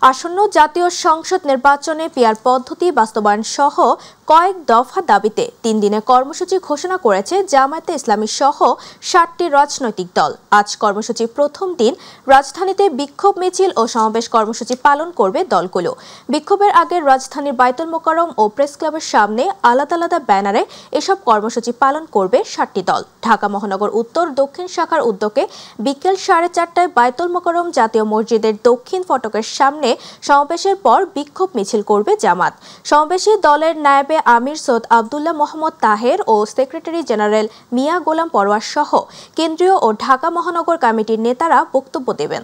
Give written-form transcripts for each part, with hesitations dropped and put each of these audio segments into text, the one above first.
আসন্ন জাতীয় সংসদ নির্বাচনে পিআর পদ্ধতি বাস্তবায়ন সহ কয়েক দফা দাবিতে 3 দিনের কর্মসূচি ঘোষণা করেছে জামায়াতে ইসলামী সহ 7টি রাজনৈতিক দল। আজ কর্মসূচির প্রথম দিন রাজধানীতে বিক্ষোভ মিছিল ও সমাবেশ কর্মসূচি পালন করবে দলগুলো। বিক্ষোভের আগে রাজধানীর বায়তুল মোকাররম ও প্রেস ক্লাবের সামনে আলাদা আলাদা ব্যানারে এসব কর্মসূচি পালন করবে 7টি দল। ঢাকা মহানগর উত্তর দক্ষিণ শাখার উদ্যোগে বিকেল 4:30টায় বায়তুল মোকাররম জাতীয় মসজিদের দক্ষিণ ফটকের সামনে সমাবেশের পর বিক্ষোভ মিছিল করবে জামাত। সমাবেশে দলের নায়েবে আমির সৈয়দ আব্দুল্লাহ মোহাম্মদ তাহের ও সেক্রেটারি জেনারেল মিয়া গোলাম পরোয়ার সহ কেন্দ্রীয় ও ঢাকা মহানগর কমিটির নেতারা বক্তব্য দেবেন।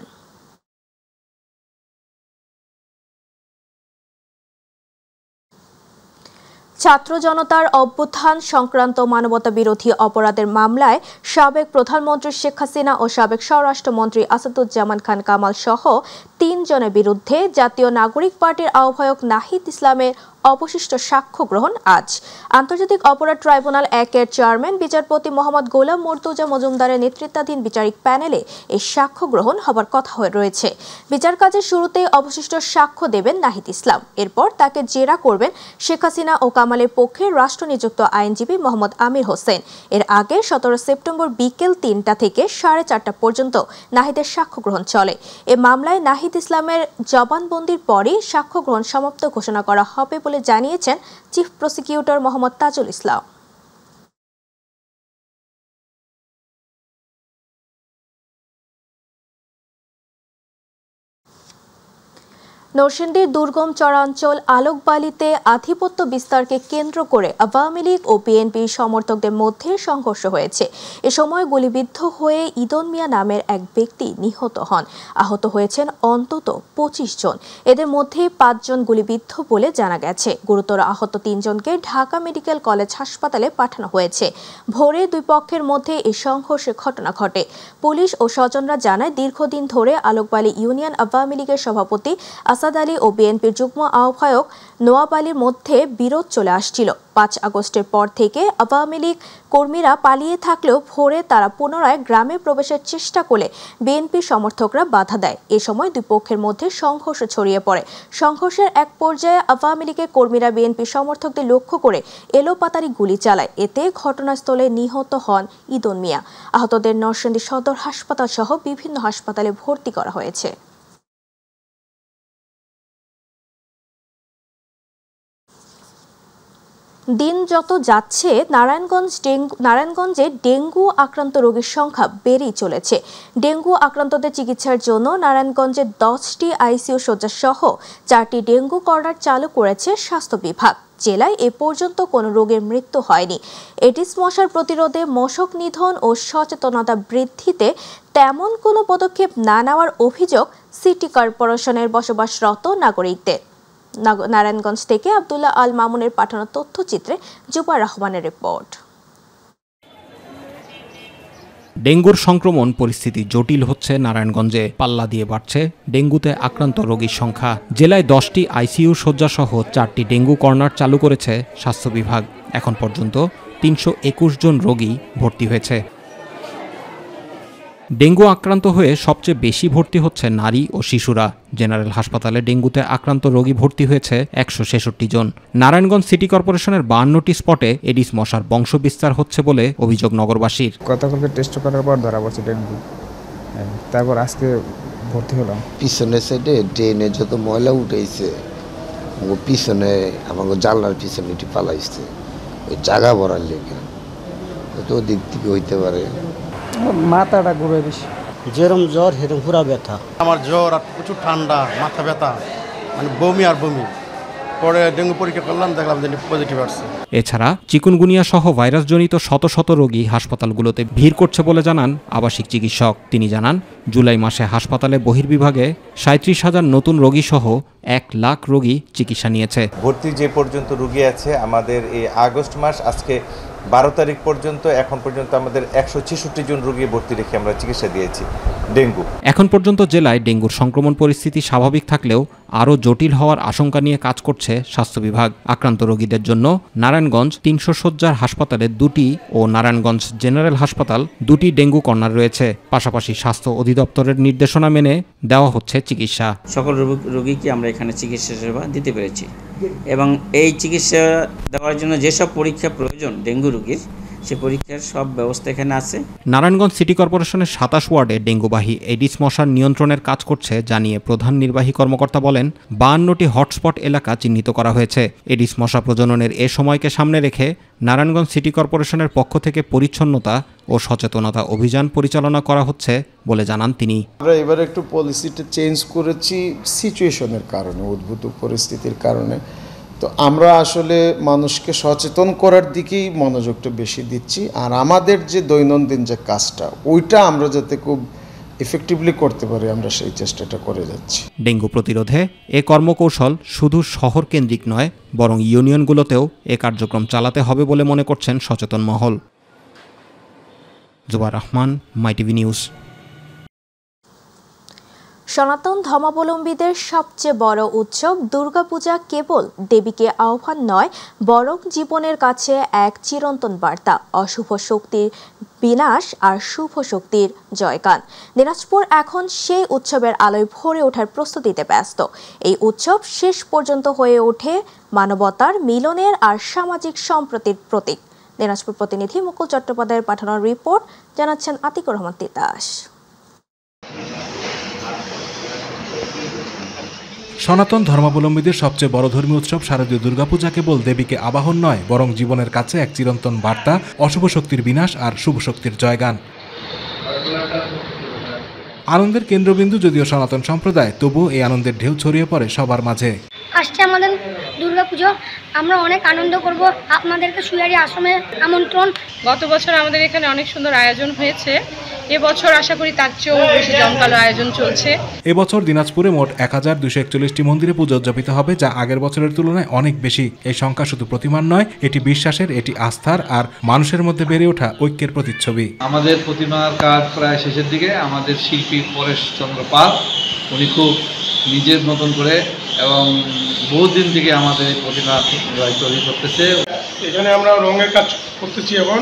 ছাত্র জনতার অভ্যুত্থান সংক্রান্ত মানবতাবিরোধী অপরাধের মামলায় সাবেক প্রধানমন্ত্রী শেখ হাসিনা ও সাবেক স্বরাষ্ট্রমন্ত্রী আসাদুজ্জামান খান কামাল সহ 3 জনের বিরুদ্ধে জাতীয় নাগরিক পার্টির আহ্বায়ক নাহিদ ইসলামের অবশিষ্ট সাক্ষ্য গ্রহণ আজ। আন্তর্জাতিক অপরাধ ট্রাইব্যুনাল 1-এর চেয়ারম্যান বিচারপতি মোহাম্মদ গোলাম মুর্তজা মজুমদারের নেতৃত্বাধীন বিচারিক প্যানেলে এই সাক্ষ্য গ্রহণ হবার কথা রয়েছে। বিচার কাজের শুরুতেই অবশিষ্ট সাক্ষ্য দেবেন নাহিদ ইসলাম। এরপর তাকে জেরা করবেন শেখ হাসিনা ও কামালের পক্ষে রাষ্ট্রনিযুক্ত আইনজীবী মোহাম্মদ আমির হোসেন। এর আগে 17 সেপ্টেম্বর বিকেল 3টা থেকে 4:30টা পর্যন্ত নাহিদের সাক্ষ্য গ্রহণ চলে। এ মামলায় নাহিদ ইসলামের জবানবন্দির পরই সাক্ষ্য গ্রহণ সমাপ্ত ঘোষণা করা হবে বলে জানিয়েছেন চিফ প্রসিকিউটর মোহাম্মদ তাজুল ইসলাম। নরসিংদীর দুর্গম চরাঞ্চল আলোকবালিতে আধিপত্য বিস্তারকে কেন্দ্র করে আওয়ামী লীগ ও বিএনপি সমর্থকদের মধ্যে সংঘর্ষ হয়েছে। এ সময় গুলিবিদ্ধ হয়ে ইদন মিয়া নামের এক ব্যক্তি নিহত হন। আহত হয়েছেন অন্তত 25 জন। এদের মধ্যে 5 জন গুলিবিদ্ধ বলে জানা গেছে। গুরুতর আহত 3 জনকে ঢাকা মেডিকেল কলেজ হাসপাতালে পাঠানো হয়েছে। ভোরে দুই পক্ষের মধ্যে এই সংঘর্ষের ঘটনা ঘটে। পুলিশ ও স্বজনরা জানায়, দীর্ঘদিন ধরে আলোকবালি ইউনিয়ন আওয়ামী লীগের সভাপতি আসাদ আলী ও বিএনপির যুগ্ম আহ্বায়ক নোয়াব আলীর মধ্যে বিরোধ চলে আসছিল। 5 আগস্টের পর থেকে আওয়ামী লীগ কর্মীরা পালিয়ে থাকলেও ভোরে তারা পুনরায় গ্রামে প্রবেশের চেষ্টা করলে বিএনপি সমর্থকরা বাধা দেয়। এ সময় দুই পক্ষের মধ্যে সংঘর্ষ ছড়িয়ে পড়ে। সংঘর্ষের এক পর্যায়ে আওয়ামী লীগের কর্মীরা বিএনপি সমর্থকদের লক্ষ্য করে এলোপাতাড়ি গুলি চালায়। এতে ঘটনাস্থলে নিহত হন ইদন মিয়া। আহতদের নরসিংদী সদর হাসপাতাল সহ বিভিন্ন হাসপাতালে ভর্তি করা হয়েছে। দিন যত যাচ্ছে নারায়ণগঞ্জে ডেঙ্গু আক্রান্ত রোগীর সংখ্যা বেড়েই চলেছে। ডেঙ্গু আক্রান্তদের চিকিৎসার জন্য নারায়ণগঞ্জে 10টি আইসিইউ শয্যা সহ 4টি ডেঙ্গু কর্নার চালু করেছে স্বাস্থ্য বিভাগ। জেলায় এ পর্যন্ত কোনো রোগের মৃত্যু হয়নি। এডিস মশার প্রতিরোধে মশক নিধন ও সচেতনতা বৃদ্ধিতে তেমন কোনো পদক্ষেপ না নেওয়ার অভিযোগ সিটি কর্পোরেশনের বসবাসরত নাগরিকদের। নারায়ণগঞ্জ থেকে আব্দুল্লাহ আল মামুনের পাঠানো তথ্যচিত্রে জুবার রহমানের রিপোর্ট। ডেঙ্গুর সংক্রমণ পরিস্থিতি জটিল হচ্ছে নারায়ণগঞ্জে। পাল্লা দিয়ে বাড়ছে ডেঙ্গুতে আক্রান্ত রোগীর সংখ্যা। জেলায় 10টি আইসিইউ শয্যা সহ 4টি ডেঙ্গু কর্নার চালু করেছে স্বাস্থ্য বিভাগ। এখন পর্যন্ত 321 জন রোগী ভর্তি হয়েছে। ডেঙ্গু আক্রান্ত হয়ে সবচেয়ে বেশি ভর্তি হচ্ছে নারী ও শিশুরা। জেনারেল হাসপাতালে ডেঙ্গুতে আক্রান্ত রোগী ভর্তি হয়েছে 166 জন। নারায়ণগঞ্জ সিটি কর্পোরেশনের 52টি স্পটে এডিস মশার বংশবিস্তার হচ্ছে বলে অভিযোগ নগরবাসীর। গতকালকে টেস্ট করার পর ধরা পড়ছে ডেঙ্গু, তারপর আজকে ভর্তি হলাম। পিছনের সাইডে ড্রেনে যত ময়লা উঠেছে ও পিছনে আমাকে জানলার পিছনে এটি পালাইছে, ওই জায়গা ভরার লেগে তো দিক থেকে হইতে পারে। মাথাটা ঘুরে বেশি, যেরকম জ্বর সেরকম পুরা ব্যথা। আমার জ্বর আর প্রচুর ঠান্ডা, মাথা ব্যথা, মানে বমি আর বমি। পরে ডেঙ্গু পরীক্ষা করলাম, দেখলাম যে পজিটিভ আসছে। এছাড়া চিকুনগুনিয়া সহ ভাইরাসজনিত শত শত রোগী হাসপাতালগুলোতে ভিড় করছে বলে জানান আবাসিক চিকিৎসক। তিনি জানান, জুলাই মাসে হাসপাতালে বহির্বিভাগে 37,000 নতুন রোগী সহ 1 লাখ রোগী চিকিৎসা নিয়েছে। ভর্তি যে পর্যন্ত রোগী আছে আমাদের এই আগস্ট মাস আজকে 12 তারিখ পর্যন্ত এখন পর্যন্ত আমাদের 166 জন রোগী ভর্তি রেখে আমরা চিকিৎসা দিয়েছি ডেঙ্গু। এখন পর্যন্ত জেলায় ডেঙ্গুর সংক্রমণ পরিস্থিতি স্বাভাবিক থাকলেও আরও জটিল হওয়ার আশঙ্কা নিয়ে কাজ করছে স্বাস্থ্য বিভাগ। আক্রান্ত রোগীদের জন্য নারায়ণগঞ্জ 300 শয্যার হাসপাতালে 2টি ও নারায়ণগঞ্জ জেনারেল হাসপাতাল 2টি ডেঙ্গু কর্নার রয়েছে। পাশাপাশি স্বাস্থ্য অধিদপ্তরের নির্দেশনা মেনে দেওয়া হচ্ছে চিকিৎসা। সকল রোগীকে আমরা এখানে চিকিৎসা সেবা দিতে পেরেছি এবং এই চিকিৎসা দেওয়ার জন্য যেসব পরীক্ষা প্রয়োজন ডেঙ্গু রোগীর সে পরীক্ষার সব ব্যবস্থা এখানে আছে। নারায়ণগঞ্জ সিটি কর্পোরেশনের 27 ওয়ার্ডে ডেঙ্গুবাহী এডিস মশার নিয়ন্ত্রণের কাজ করছে জানিয়ে প্রধান নির্বাহী কর্মকর্তা বলেন, 52টি হটস্পট এলাকা চিহ্নিত করা হয়েছে। এডিস মশা প্রজননের এ সময়কে সামনে রেখে নারায়ণগঞ্জ সিটি কর্পোরেশনের পক্ষ থেকে পরিচ্ছন্নতা ও সচেতনতা অভিযান পরিচালনা করা হচ্ছে বলে জানান তিনি। আমরা এবার একটু পলিসিটা চেঞ্জ করেছি সিচুয়েশনের কারণে, উদ্ভূত পরিস্থিতির কারণে। তো আমরা আসলে মানুষকে সচেতন করার দিকেই মনোযোগটা বেশি দিচ্ছি, আর আমাদের যে দৈনন্দিন যে কাজটা ওইটা আমরা যাতে খুব ইফেক্টিভলি করতে পারি আমরা সেই চেষ্টাটা করে যাচ্ছি। ডেঙ্গু প্রতিরোধে এ কর্মকৌশল শুধু শহর কেন্দ্রিক নয়, বরং ইউনিয়নগুলোতেও এ কার্যক্রম চালাতে হবে বলে মনে করছেন সচেতন মহল। জুবার রহমান, মাইটিভি নিউজ। সনাতন ধর্মাবলম্বীদের সবচেয়ে বড় উৎসব দুর্গাপূজা কেবল দেবীকে আহ্বান নয়, বরং জীবনের কাছে এক চিরন্তন বার্তা, অশুভ শক্তির বিনাশ আর শুভ শক্তির জয়গান। দিনাজপুর এখন সেই উৎসবের আলোয় ভরে ওঠার প্রস্তুতিতে ব্যস্ত। এই উৎসব শেষ পর্যন্ত হয়ে ওঠে মানবতার, মিলনের আর সামাজিক সম্প্রীতির প্রতীক। দিনাজপুর প্রতিনিধি মুকুল চট্টোপাধ্যায়ের পাঠানোর রিপোর্ট জানাচ্ছেন আতিকুর রহমান তিতাস। সনাতন ধর্মাবলম্বীদের সবচেয়ে বড় ধর্মীয় উৎসব শারদীয় দুর্গাপূজা কেবল দেবীকে আবাহন নয়, বরং জীবনের কাছে এক চিরন্তন বার্তা, অশুভ শক্তির বিনাশ আর শুভ শক্তির জয়গান। আনন্দের কেন্দ্রবিন্দু যদিও সনাতন সম্প্রদায়, তবুও এই আনন্দের ঢেউ ছড়িয়ে পড়ে সবার মাঝে। আসছে আমাদের দুর্গাপুজো, আমরা অনেক আনন্দ করব। আপনাদেরকে সুয়ারি আশ্রমে আমন্ত্রণ। গত বছর আমাদের এখানে অনেক সুন্দর আয়োজন হয়েছে, এবছর আশা করি তার চেয়েও বেশি জমকালো আয়োজন চলছে। এবছর দিনাজপুরে মোট 1241টি মন্দিরে পুজো উদযাপিত হবে, যা আগের বছরের তুলনায় অনেক বেশি। এই সংখ্যা শুধু প্রতিমান নয়, এটি বিশ্বাসের, এটি আস্থার আর মানুষের মধ্যে বেড়ে ওঠা ঐক্যের প্রতিচ্ছবি। আমাদের প্রতিমার কাজ প্রায় শেষের দিকে। আমাদের শিল্পী পরেশ চন্দ্র পাল, উনি খুব নিজের মতন করে এবং বহুদিন থেকে আমাদের এই প্রতিমা তৈরি করতেছে। এখানে আমরা রঙের কাজ করতেছি এবং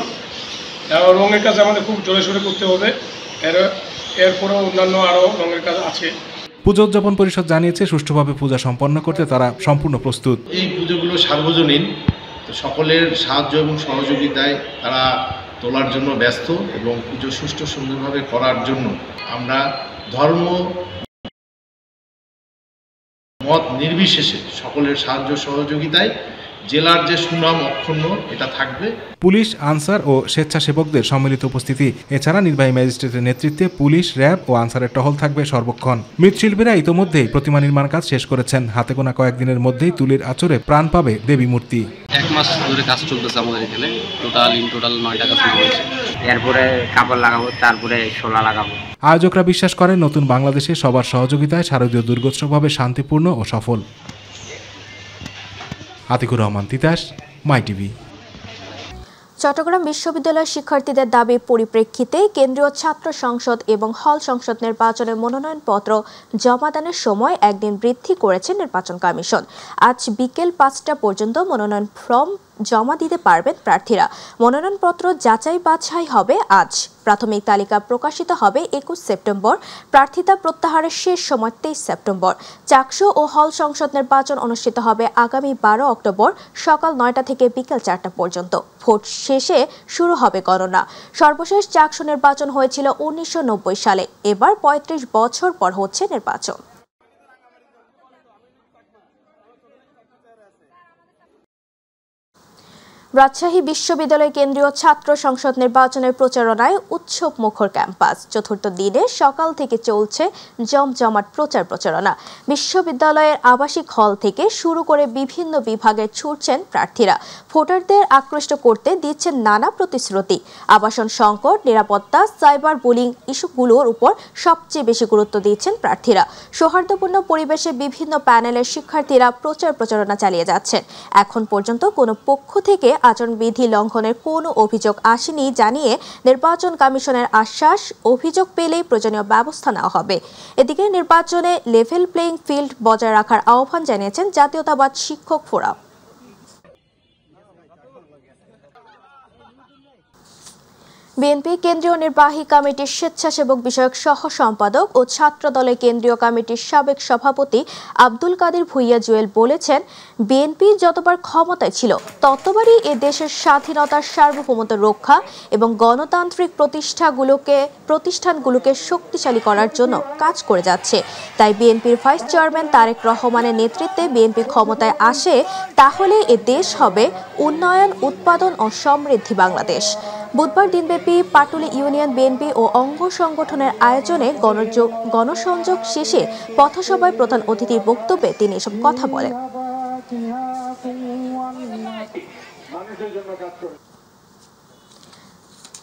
রঙের কাজ আমাদের খুব জোরে সোরে করতে হবে, এরপরেও অন্যান্য আরও রঙের কাজ আছে। পুজো উদযাপন পরিষদ জানিয়েছে, সুষ্ঠুভাবে পূজা সম্পন্ন করতে তারা সম্পূর্ণ প্রস্তুত। এই পুজোগুলো সার্বজনীন, তো সকলের সাহায্য এবং সহযোগিতায় তারা তোলার জন্য ব্যস্ত এবং পুজো সুষ্ঠু সুন্দরভাবে করার জন্য আমরা ধর্ম মত নির্বিশেষে সকলের সাহায্য সহযোগিতায় জেলার যে সুনাম অক্ষুণ্ণ এটা থাকবে। পুলিশ, আনসার ও স্বেচ্ছাসেবকদের সম্মিলিত উপস্থিতি, এছাড়া নির্বাহী ম্যাজিস্ট্রেটের নেতৃত্বে পুলিশ, র্যাব ও আনসারের টহল থাকবে সর্বক্ষণ। মৃৎশিল্পীরা ইতোমধ্যেই প্রতিমা নির্মাণ কাজ শেষ করেছেন। হাতে গোনা কয়েকদিনের মধ্যেই তুলির আঁচড়ে প্রাণ পাবে দেবী মূর্তি। 1 মাস ধরে কাজ চলতেছে আমাদের এখানে, টোটাল 9টা কাজ হয়েছে। এরপরে কাপড় লাগাবো, তারপরে শোলা লাগাবো। আয়োজকরা বিশ্বাস করেন, নতুন বাংলাদেশে সবার সহযোগিতায় শারদীয় দুর্গোৎসব হবে শান্তিপূর্ণ ও সফল। আতিকুর রহমান তিতাস, মাইটিভি। চট্টগ্রাম বিশ্ববিদ্যালয়ের শিক্ষার্থীদের দাবির পরিপ্রেক্ষিতে কেন্দ্রীয় ছাত্র সংসদ এবং হল সংসদ নির্বাচনের মনোনয়নপত্র জমাদানের সময় একদিন বৃদ্ধি করেছে নির্বাচন কমিশন। আজ বিকেল 5টা পর্যন্ত মনোনয়ন ফর্ম জমা দিতে পারবেন প্রার্থীরা। মনোনয়নপত্র যাচাই বাছাই হবে আজ। প্রাথমিক তালিকা প্রকাশিত হবে 21 সেপ্টেম্বর। প্রার্থিতা প্রত্যাহারের শেষ সময় 23 সেপ্টেম্বর। চাকসু ও হল সংসদ নির্বাচন অনুষ্ঠিত হবে আগামী 12 অক্টোবর সকাল 9টা থেকে বিকেল 4টা পর্যন্ত। ভোট শেষে শুরু হবে গণনা। সর্বশেষ চাকসু নির্বাচন হয়েছিল 1990 সালে। এবার 35 বছর পর হচ্ছে নির্বাচন। রাজশাহী বিশ্ববিদ্যালয় কেন্দ্রীয় ছাত্র সংসদ নির্বাচনের প্রচারণায় উৎসব মুখর ক্যাম্পাস। চতুর্থ দিনে সকাল থেকে চলছে জমজমাট প্রচারণা। বিশ্ববিদ্যালয়ের আবাসিক হল থেকে শুরু করে বিভিন্ন বিভাগে ছুটছেন প্রার্থীরা। ভোটারদের আকৃষ্ট করতে দিচ্ছেন নানা প্রতিশ্রুতি। আবাসন সংকট, নিরাপত্তা, সাইবার বুলিং ইস্যুগুলোর উপর সবচেয়ে বেশি গুরুত্ব দিচ্ছেন প্রার্থীরা। সৌহার্দ্যপূর্ণ পরিবেশে বিভিন্ন প্যানেলের শিক্ষার্থীরা প্রচারণা চালিয়ে যাচ্ছেন। এখন পর্যন্ত কোনো পক্ষ থেকে আচরণবিধি লঙ্ঘনের কোনো অভিযোগ আসেনি জানিয়ে নির্বাচন কমিশনের আশ্বাস, অভিযোগ পেলেই প্রয়োজনীয় ব্যবস্থা নেওয়া হবে। এদিকে নির্বাচনে লেভেল প্লেইং ফিল্ড বজায় রাখার আহ্বান জানিয়েছেন জাতীয়তাবাদ শিক্ষক ফোরাম। বিএনপি কেন্দ্রীয় নির্বাহী কমিটির স্বেচ্ছাসেবক বিষয়ক সহ সম্পাদক ও ছাত্র দলের কেন্দ্রীয় কমিটির সাবেক সভাপতি আব্দুল কাদের ভূঁইয়া জুয়েল বলেছেন, বিএনপি যতবার ক্ষমতায় ছিল ততবারই এ দেশের স্বাধীনতার সার্বভৌমত্ব রক্ষা এবং গণতান্ত্রিক প্রতিষ্ঠানগুলোকে শক্তিশালী করার জন্য কাজ করে যাচ্ছে। তাই বিএনপির ভাইস চেয়ারম্যান তারেক রহমানের নেতৃত্বে বিএনপি ক্ষমতায় আসে তাহলে এ দেশ হবে উন্নয়ন, উৎপাদন ও সমৃদ্ধি বাংলাদেশ। বুধবার দিনব্যাপী পাটুলি ইউনিয়ন বিএনপি ও অঙ্গ সংগঠনের আয়োজনে গণসংযোগ শেষে পথসভায় প্রধান অতিথির বক্তব্যে তিনি এসব কথা বলেন।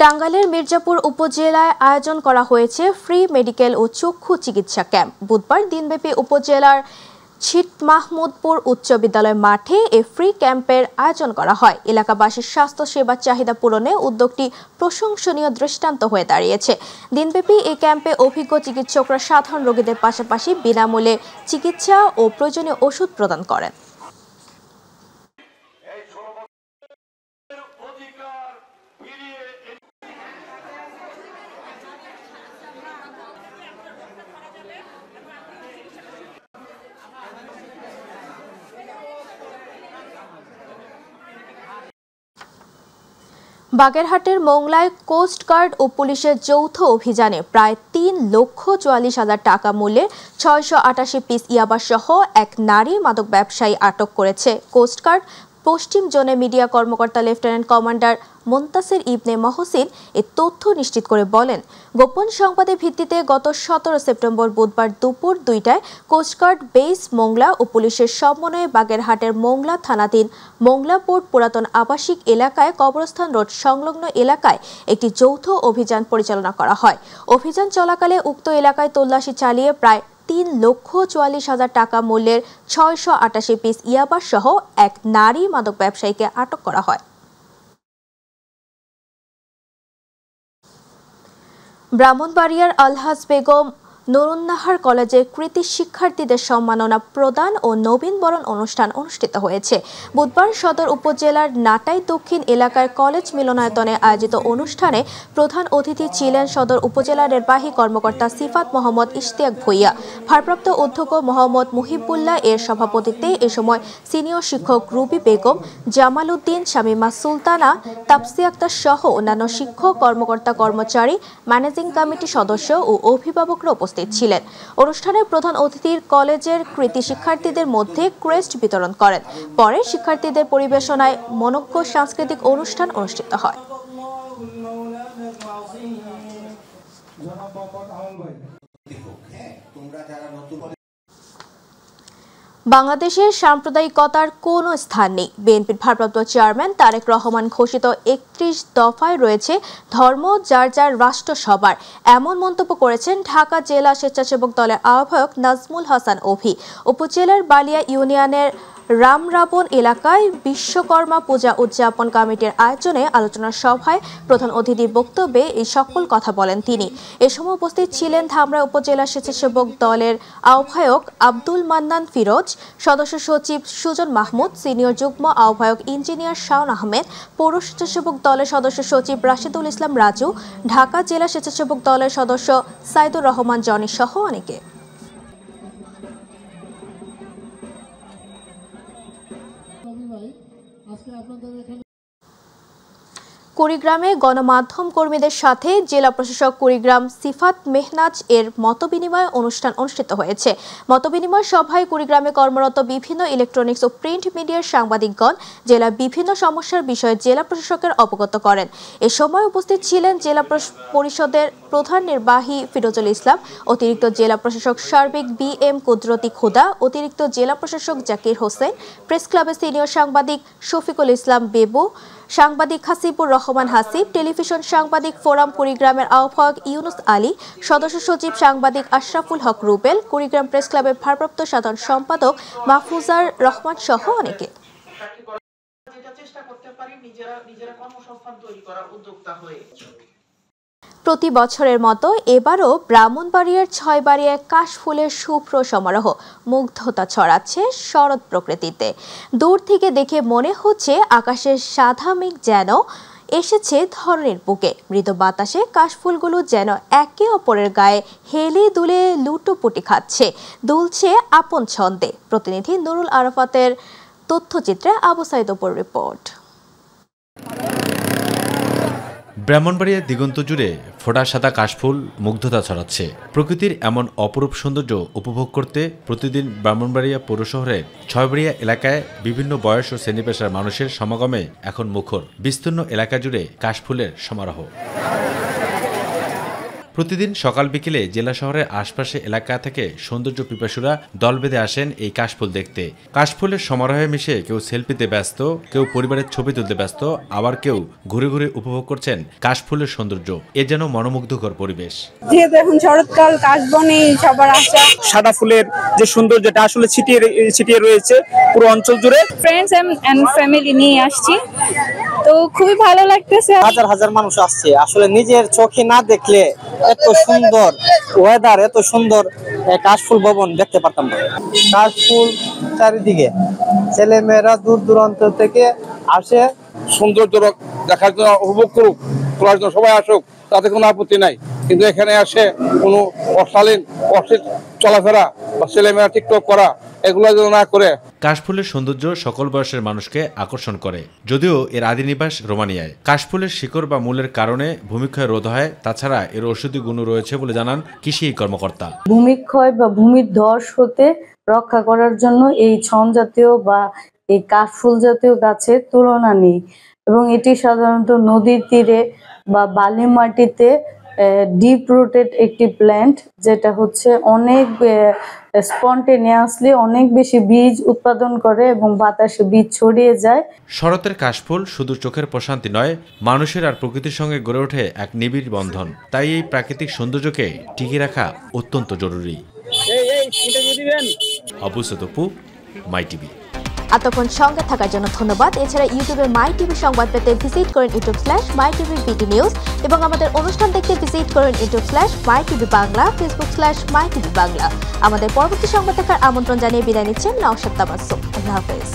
টাঙ্গাইলের মির্জাপুর উপজেলায় আয়োজন করা হয়েছে ফ্রি মেডিকেল ও চক্ষু চিকিৎসা ক্যাম্প। বুধবার দিনব্যাপী উপজেলার ছিট মাহমুদপুর উচ্চ বিদ্যালয় মাঠে এ ফ্রি ক্যাম্পের আয়োজন করা হয়। এলাকাবাসীর স্বাস্থ্য সেবার চাহিদা পূরণে উদ্যোগটি প্রশংসনীয় দৃষ্টান্ত হয়ে দাঁড়িয়েছে। দিনব্যাপী এই ক্যাম্পে অভিজ্ঞ চিকিৎসকরা সাধারণ রোগীদের পাশাপাশি বিনামূল্যে চিকিৎসা ও প্রয়োজনীয় ওষুধ প্রদান করেন। বাগেরহাটের মোংলায় কোস্টগার্ড ও পুলিশের যৌথ অভিযানে প্রায় 3,44,000 টাকা মূল্যের 688 পিস ইয়াবা সহ এক নারী মাদক ব্যবসায়ী আটক করেছে কোস্টগার্ড পশ্চিম জোনের মিডিয়া কর্মকর্তা লেফটেন্যান্ট কমান্ডার মুনতাসির ইবনে মহসিন এ তথ্য নিশ্চিত করে বলেন, গোপন সংবাদের ভিত্তিতে গত 17 সেপ্টেম্বর বুধবার দুপুর 2টায় কোস্টগার্ড বেস মোংলা ও পুলিশের সমন্বয়ে বাগেরহাটের মোংলা থানাধীন মোংলা পোর্ট পুরাতন আবাসিক এলাকায় কবরস্থান রোড সংলগ্ন এলাকায় একটি যৌথ অভিযান পরিচালনা করা হয়। অভিযান চলাকালে উক্ত এলাকায় তল্লাশি চালিয়ে প্রায় 3,44,000 টাকা মূল্যের 688 পিস ইয়াবা সহ এক নারী মাদক ব্যবসায়ীকে আটক করা হয়। ব্রাহ্মণবাড়িয়ার আলহাজ বেগম নুরুন্নাহার কলেজের কৃতি শিক্ষার্থীদের সম্মাননা প্রদান ও নবীনবরণ অনুষ্ঠান অনুষ্ঠিত হয়েছে। বুধবার সদর উপজেলার নাটাই দক্ষিণ এলাকার কলেজ মিলনায়তনে আয়োজিত অনুষ্ঠানে প্রধান অতিথি ছিলেন সদর উপজেলা নির্বাহী কর্মকর্তা সিফাত মোহাম্মদ ইশতিয়াক ভূঁইয়া। ভারপ্রাপ্ত অধ্যক্ষ মোহাম্মদ মুহিবুল্লাহ এর সভাপতিত্বে এ সময় সিনিয়র শিক্ষক রুবি বেগম, জামাল উদ্দিন, শামিমা সুলতানা, তাপসি আক্তার সহ অন্যান্য শিক্ষক, কর্মকর্তা, কর্মচারী, ম্যানেজিং কমিটি সদস্য ও অভিভাবকরা উপস্থিত ছিলেন। অনুষ্ঠানে প্রধান অতিথির কলেজের কৃতি শিক্ষার্থীদের মধ্যে ক্রেস্ট বিতরণ করেন। পরে শিক্ষার্থীদের পরিবেশনায় মনোজ্ঞ সাংস্কৃতিক অনুষ্ঠান অনুষ্ঠিত হয়। বাংলাদেশের সাম্প্রদায়িকতার কোনো স্থান নেই। বিএনপির ভারপ্রাপ্ত চেয়ারম্যান তারেক রহমান ঘোষিত 31 দফায় রয়েছে ধর্ম যার যার রাষ্ট্র সবার, এমন মন্তব্য করেছেন ঢাকা জেলা স্বেচ্ছাসেবক দলের আহ্বায়ক নাজমুল হাসান অভি। উপজেলার বালিয়া ইউনিয়নের রামরাবণ এলাকায় বিশ্বকর্মা পূজা উদযাপন কমিটির আয়োজনে আলোচনা সভায় প্রধান অতিথির বক্তব্যে এই সকল কথা বলেন তিনি। এ সময় উপস্থিত ছিলেন ধামরাই উপজেলা স্বেচ্ছাসেবক দলের আহ্বায়ক আব্দুল মান্নান ফিরোজ, সদস্য সচিব সুজন মাহমুদ, সিনিয়র যুগ্ম আহ্বায়ক ইঞ্জিনিয়ার শাওন আহমেদ, পৌর স্বেচ্ছাসেবক দলের সদস্য সচিব রাশেদুল ইসলাম রাজু, ঢাকা জেলা স্বেচ্ছাসেবক দলের সদস্য সাইদুর রহমান জনি সহ অনেকে। কুড়িগ্রামে গণমাধ্যম কর্মীদের সাথে জেলা প্রশাসক কুড়িগ্রাম সিফাত মেহনাজ এর মতবিনিময় অনুষ্ঠান অনুষ্ঠিত হয়েছে। মতবিনিময় সভায় কুড়িগ্রামে কর্মরত বিভিন্ন ইলেকট্রনিক্স ও প্রিন্ট মিডিয়ার সাংবাদিকগণ জেলার বিভিন্ন সমস্যার বিষয়ে জেলা প্রশাসকের অবগত করেন। এ সময় উপস্থিত ছিলেন জেলা পরিষদের প্রধান নির্বাহী ফিরোজুল ইসলাম, অতিরিক্ত জেলা প্রশাসক সার্বিক BM কুদরতি খুদা, অতিরিক্ত জেলা প্রশাসক জাকির হোসেন, প্রেস ক্লাবের সিনিয়র সাংবাদিক শফিকুল ইসলাম বেবু, সাংবাদিক হাসিবুর রহমান হাসিব, টেলিভিশন সাংবাদিক ফোরাম কুড়িগ্রামের আহ্বায়ক ইউনুস আলী, সদস্য সচিব সাংবাদিক আশরাফুল হক রুবেল, কুড়িগ্রাম প্রেস ক্লাবের ভারপ্রাপ্ত সাধারণ সম্পাদক মাহফুজার রহমান সহ অনেকে। একটা চেষ্টা করতে পারি নিজেরা কর্মসংস্থান তৈরি করার উদ্যোক্তা হয়ে। প্রতি বছরের মতো এবারও ব্রাহ্মণবাড়িয়ার ছয়বাড়িয়ায় কাশফুলের শুভ্র সমারোহ মুগ্ধতা ছড়াচ্ছে শরৎ প্রকৃতিতে। দূর থেকে দেখে মনে হচ্ছে আকাশের সাদা মেঘ যেন এসেছে ধরনের বুকে। মৃদু বাতাসে কাশফুলগুলো যেন একে অপরের গায়ে হেলে দুলে লুটোপুটি খাচ্ছে, দুলছে আপন ছন্দে। প্রতিনিধি নুরুল আরাফাতের তথ্যচিত্রে আবু সাইদ অপুর রিপোর্ট। ব্রাহ্মণবাড়িয়ার দিগন্ত জুড়ে ফোটা সাদা কাশফুল মুগ্ধতা ছড়াচ্ছে। প্রকৃতির এমন অপরূপ সৌন্দর্য উপভোগ করতে প্রতিদিন ব্রাহ্মণবাড়িয়া পৌর শহরের ছয়বাড়িয়া এলাকায় বিভিন্ন বয়স ও শ্রেণী পেশার মানুষের সমাগমে এখন মুখর বিস্তীর্ণ এলাকা জুড়ে কাশফুলের সমারোহ। প্রতিদিন সকাল বিকেলে জেলা শহরের আশপাশে এলাকা থেকে সৌন্দর্য পিপাসুরা দল বেঁধে আসেন এই কাশফুল দেখতে। কাশফুলের সমারোহে মিশে কেউ সেলফিতে ব্যস্ত, কেউ পরিবারের ছবি তুলতে ব্যস্ত, আবার কেউ ঘুরে ঘুরে উপভোগ করছেন কাশফুলের সৌন্দর্য। এ যেন মনোমুগ্ধকর পরিবেশ। যেহেতু এখন শরৎকাল, কাশবনে সবার আসা, সাদা ফুলের যে সৌন্দর্যটা আসলে ছিটিয়ে রয়েছে পুরো অঞ্চল জুড়ে। ফ্রেন্ডস এন্ড ফ্যামিলি নিয়ে আসছি, তো খুবই ভালো লাগতেছে। হাজার হাজার মানুষ আসছে, আসলে নিজের চোখে না দেখলে এত সুন্দর ওয়েদার, এত সুন্দর কাশফুল ভবন দেখতে পারতাম না। কাশফুল চারিদিকে, ছেলে মেয়েরা দূর দূরান্ত থেকে আসে সৌন্দর্য দেখার জন্য, উপভোগ করুক, তোলার জন্য সবাই আসুক, তাতে কোনো আপত্তি নাই। কিন্তু এখানে আসে কোনো অশালীন চলাফেরা বা ছেলেমেয়েরা টিকটক করা এগুলো যেন না করে। কাশফুলের সৌন্দর্য সকল বয়সের মানুষকে আকর্ষণ করে। যদিও এর আদি নিবাস রোমানিয়ায়। কাশফুলের শিকড় বা মূলের কারণে ভূমিক্ষয় রোধ হয়, তাছাড়া এর ঔষধি গুণ রয়েছে বলে জানান কৃষি কর্মকর্তা। ভূমিক্ষয় বা ভূমির ধস হতে রক্ষা করার জন্য এই ছন জাতীয় বা এই কাশফুল জাতীয় গাছের তুলনা নেই, এবং এটি সাধারণত নদীর তীরে বা বালি মাটিতে ডিপ রুটেড একটি প্ল্যান্ট, যেটা হচ্ছে অনেক স্পন্টেনিয়াসলি অনেক বেশি বীজ উৎপাদন করে এবং বাতাসে বীজ ছড়িয়ে যায়। শরতের কাশফুল শুধু চোখের প্রশান্তি নয়, মানুষের আর প্রকৃতির সঙ্গে গড়ে ওঠে এক নিবিড় বন্ধন। তাই এই প্রাকৃতিক সৌন্দর্যকে টিকিয়ে রাখা অত্যন্ত জরুরি। আবু সাইদ অপু, মাই টিভি। এতক্ষণ সঙ্গে থাকার জন্য ধন্যবাদ। এছাড়া ইউটিউবে মাই টিভি সংবাদ পেতে ভিজিট করেন youtube/mytvbdnews এবং আমাদের অনুষ্ঠান দেখতে ভিজিট করেন youtube/mytvbangla, facebook/mytvbangla। আমাদের পরবর্তী সংবাদ দেখার আমন্ত্রণ জানিয়ে বিদায় নিচ্ছেন নওশাদ তাবাসসুম। আল্লাহ হাফেজ।